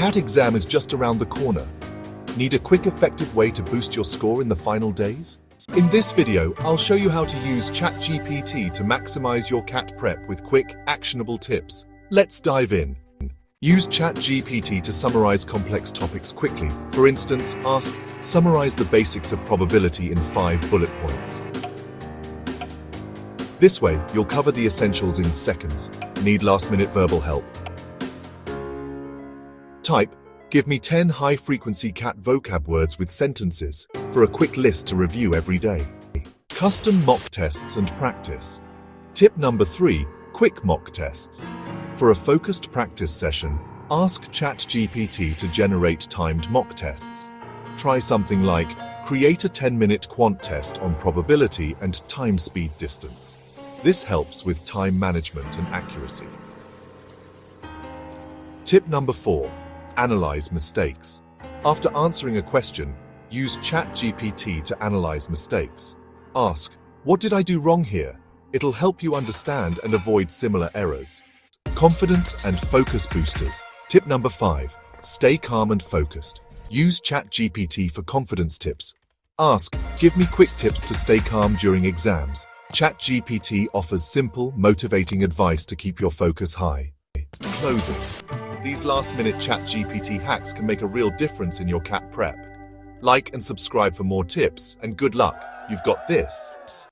CAT exam is just around the corner. Need a quick, effective way to boost your score in the final days? In this video, I'll show you how to use ChatGPT to maximize your CAT prep with quick, actionable tips. Let's dive in. Use ChatGPT to summarize complex topics quickly. For instance, ask, summarize the basics of probability in 5 bullet points. This way, you'll cover the essentials in seconds. Need last-minute verbal help? Type, give me 10 high-frequency CAT vocab words with sentences for a quick list to review every day. Custom mock tests and practice. Tip number 3, quick mock tests. For a focused practice session, ask ChatGPT to generate timed mock tests. Try something like, create a 10-minute quant test on probability and time speed distance. This helps with time management and accuracy. Tip number 4, analyze mistakes. After answering a question, use ChatGPT to analyze mistakes. Ask, what did I do wrong here? It'll help you understand and avoid similar errors. Confidence and focus boosters. Tip number 5, stay calm and focused. Use ChatGPT for confidence tips. Ask, give me quick tips to stay calm during exams. ChatGPT offers simple, motivating advice to keep your focus high. Closing. These last-minute ChatGPT hacks can make a real difference in your CAT prep. Like and subscribe for more tips, and good luck. You've got this.